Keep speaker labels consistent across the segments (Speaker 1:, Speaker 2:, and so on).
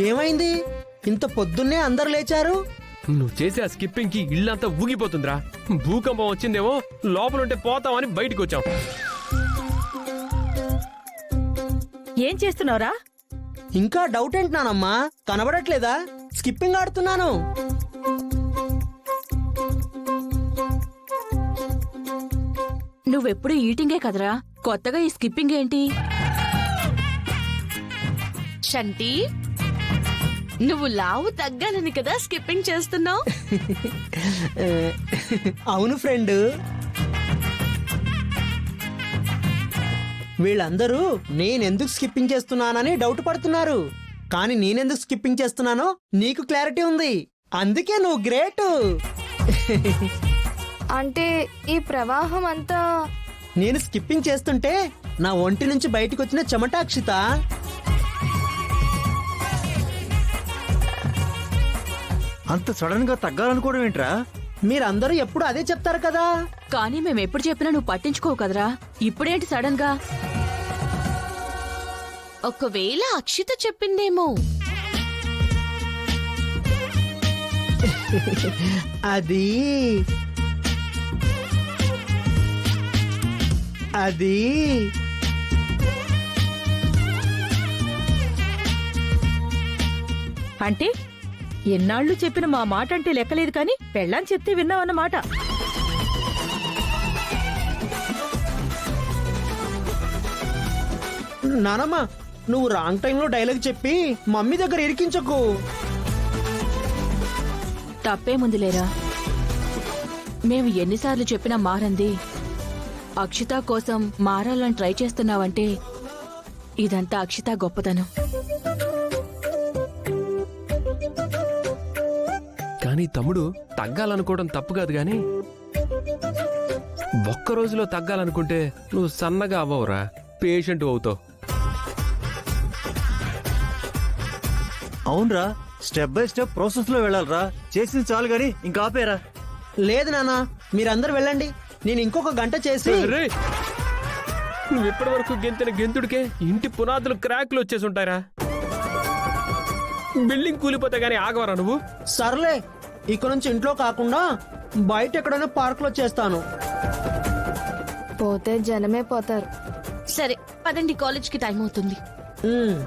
Speaker 1: ఏమైంది? ఇంత పొద్దున్నే అందరు లేచారు?
Speaker 2: నువ్వు చేసే ఆ స్కిప్పింగ్ కి ఇల్లంతా ఊగిపోతుందిరా. భూకంపం వచ్చిందేమో, లోపలుంటే పోతామని బయటికి వచ్చాం.
Speaker 3: ఏం చేస్తున్నావురా?
Speaker 1: ఇంకా డౌట్ ఏంటున్నానమ్మా? కనబడట్లేదా? స్కిప్పింగ్ ఆడుతున్నాను.
Speaker 3: నువ్వెప్పుడు ఈటింగే కదరా, కొత్తగా ఈ స్కిప్పింగ్ ఏంటి?
Speaker 4: శంటి, నువ్వు లావు తగ్గాలని కదా స్కిప్పింగ్ చేస్తున్నావు?
Speaker 1: అవును ఫ్రెండ్. వీళ్ళందరూ నేనెందుకు స్కిప్పింగ్ చేస్తున్నానని డౌట్ పడుతున్నారు. కానీ నేనెందుకు స్కిప్పింగ్ చేస్తున్నానో నీకు క్లారిటీ ఉంది. అందుకే నువ్వు గ్రేట్.
Speaker 5: అంటే ఈ ప్రవాహం అంతా
Speaker 1: నేను స్కిప్పింగ్ చేస్తుంటే నా ఒంటి నుంచి బయటకు వచ్చిన చెమట అక్షిత.
Speaker 6: అంత సడన్ గా తగ్గాలనుకోవడం ఏంట్రా?
Speaker 1: మీరందరూ ఎప్పుడు అదే చెప్తారు కదా.
Speaker 3: కానీ మేమెప్పుడు చెప్పినా నువ్వు పట్టించుకోవు కదరా. ఇప్పుడేంటి సడన్ గా?
Speaker 4: ఒకవేళ అక్షిత చెప్పిందేమో.
Speaker 1: అది అది
Speaker 3: అంటే ఎన్నాళ్ళు చెప్పిన మా మాట అంటే లెక్కలేదు కానీ పెళ్ళాన్ని చెప్తే విన్నావన్నమాట.
Speaker 1: నానమ్మ, నువ్వు రాంగ్ టైంలో డైలాగ్ చెప్పి మమ్మీ దగ్గర ఇరికించకు.
Speaker 3: తప్పేముంది లేరా. మేము ఎన్నిసార్లు చెప్పినా మారంది. అక్షిత కోసం మారాలని ట్రై చేస్తున్నావంటే ఇదంతా అక్షిత గొప్పతనం.
Speaker 2: కానీ తమ్ముడు, తగ్గాలనుకోవడం తప్పు కాదు గాని ఒక్క రోజులో తగ్గాలనుకుంటే నువ్వు సన్నగా అవ్వవురా, పేషెంట్ అవుతావు.
Speaker 6: అవునరా, స్టెప్ బై స్టెప్ ప్రాసెస్ లో వెళ్ళాలరా. చేసింది చాలు గాని ఇంకా ఆపేరా.
Speaker 1: లేదు నాన్న, మీరందరూ వెళ్ళండి. నేను ఇంకొక గంట చేసి
Speaker 2: రేయ్, నువ్వు ఇప్పటి వరకు గెంతిన గెంతుడికే ఇంటి పునాదులు క్రాక్లు వచ్చేసి ఉంటారా. బిల్డింగ్ కూలిపోతే గానీ ఆగవరా నువ్వు?
Speaker 1: సర్లే, ఇక నుంచి ఇంట్లో కాకుండా బయట ఎక్కడైనా పార్క్ లో చేస్తాను.
Speaker 5: పోతే జనమే పోతారు.
Speaker 4: సరే పదండి, కాలేజ్ కి టైం అవుతుంది.
Speaker 1: ఉమ్.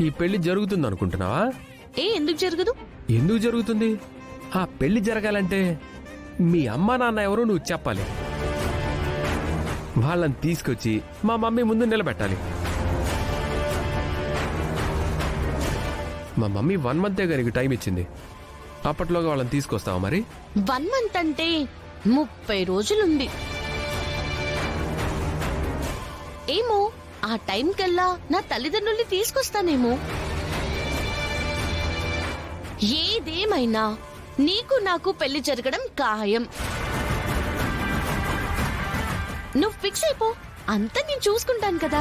Speaker 2: ఈ పెళ్లి జరుగుతుంది అనుకుంటున్నావా?
Speaker 4: ఎందుకు జరగదు?
Speaker 2: ఎందుకు జరుగుతుంది? ఆ పెళ్లి జరగాలంటే మీ అమ్మా నాన్న ఎవరో నువ్వు చెప్పాలి. వాళ్ళని తీసుకొచ్చి మా మమ్మీ ముందు నిలబెట్టాలి. మా మమ్మీ 1 month నీకు టైం ఇచ్చింది. అప్పట్లోగా వాళ్ళని తీసుకొస్తావా మరి?
Speaker 4: 1 month అంటే 30 రోజులుంది. ఏమో, ఆ టైం కల్లా నా తల్లిదండ్రుల్ని తీసుకొస్తానేమో. ఏదేమైనా నీకు నాకు పెళ్లి జరగడం ఖాయం. నువ్వు ఫిక్స్ అయిపో, అంతా నేను చూసుకుంటాను కదా.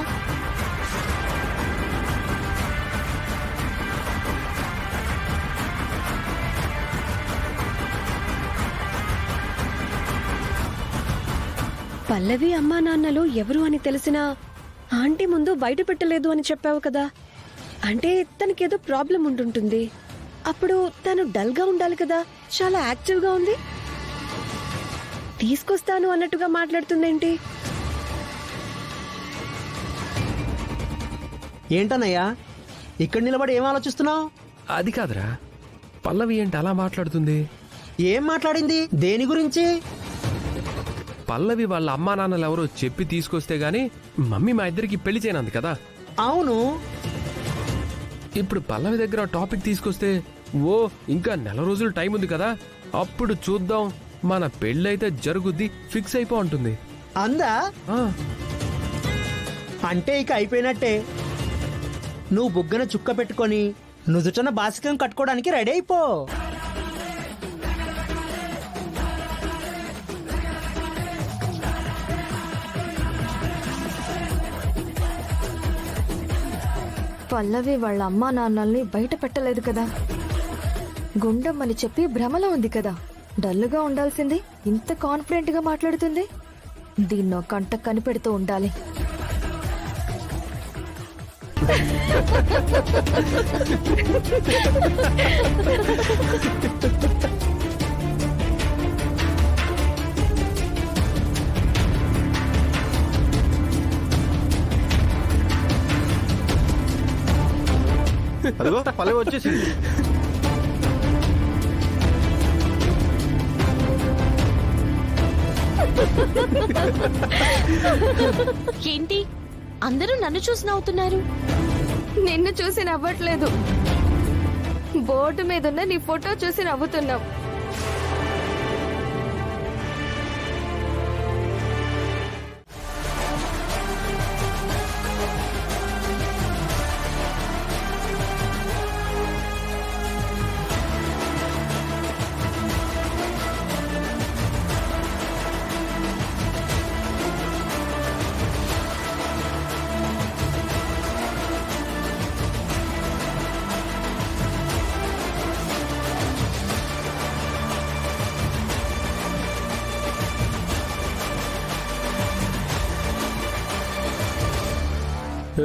Speaker 7: పల్లవి అమ్మా నాన్నలు ఎవరు అని తెలిసినా ఆంటీ ముందు బయట పెట్టలేదు అని చెప్పావు కదా. అంటే తనకేదో ప్రాబ్లం ఉంటుంటుంది. అప్పుడు తను డల్ గా ఉండాలి కదా. చాలా యాక్టివ్ గా ఉంది. తీసుకొస్తాను అన్నట్టుగా మాట్లాడుతుందేంటి?
Speaker 1: ఏంటన్నయ్యా, ఇక్కడ నిలబడి ఏం ఆలోచిస్తున్నావు?
Speaker 2: అది కాదురా, పల్లవి ఏంటి అలా మాట్లాడుతుంది?
Speaker 1: ఏం మాట్లాడింది? దేని గురించి?
Speaker 2: పల్లవి వాళ్ళ అమ్మా నాన్నలు ఎవరో చెప్పి తీసుకొస్తే గాని మమ్మీ మా ఇద్దరికి పెళ్లి చేయనంది కదా.
Speaker 1: అవును.
Speaker 2: ఇప్పుడు పల్లవి దగ్గర టాపిక్ తీసుకొస్తే ఓ ఇంకా 4 రోజులు టైం ఉంది కదా, అప్పుడు చూద్దాం, మన పెళ్ళైతే జరుగుద్ది, ఫిక్స్ అయిపో అంటుంది.
Speaker 1: అందా?
Speaker 2: ఆ,
Speaker 1: అంటే ఇక అయిపోయినట్టే. నువ్వు బుగ్గన చుక్క పెట్టుకొని నుదుటన బాసికం కట్టుకోవడానికి రెడీ అయిపో.
Speaker 5: పల్లవి వాళ్ళ అమ్మా నాన్నల్ని బయట పెట్టలేదు కదా. గుండమ్మని చెప్పి భ్రమలో ఉంది కదా. డల్లుగా ఉండాల్సింది ఇంత కాన్ఫిడెంట్ గా మాట్లాడుతుంది. దీన్నో కంట కనిపెడుతూ ఉండాలి.
Speaker 6: అదిగో పల్లవి వచ్చేసింది.
Speaker 4: ఏంటి అందరూ నన్ను చూసి నవ్వుతున్నారు?
Speaker 5: నిన్ను చూసి నవ్వట్లేదు, బోర్డు మీద ఉన్న నీ ఫోటో చూసి నవ్వుతున్నాం.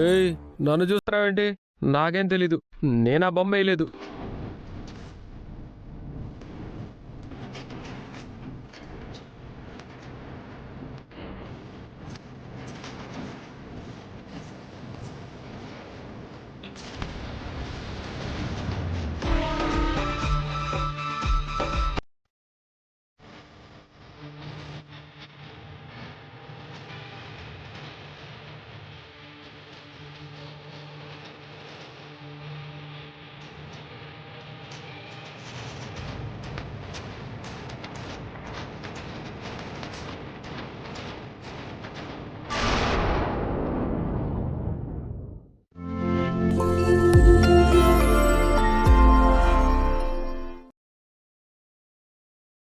Speaker 2: ఏయ్, నన్ను చూస్తున్నావేంటి? నాకేం తెలీదు, నేను ఆ బొమ్మ వేయలేదు.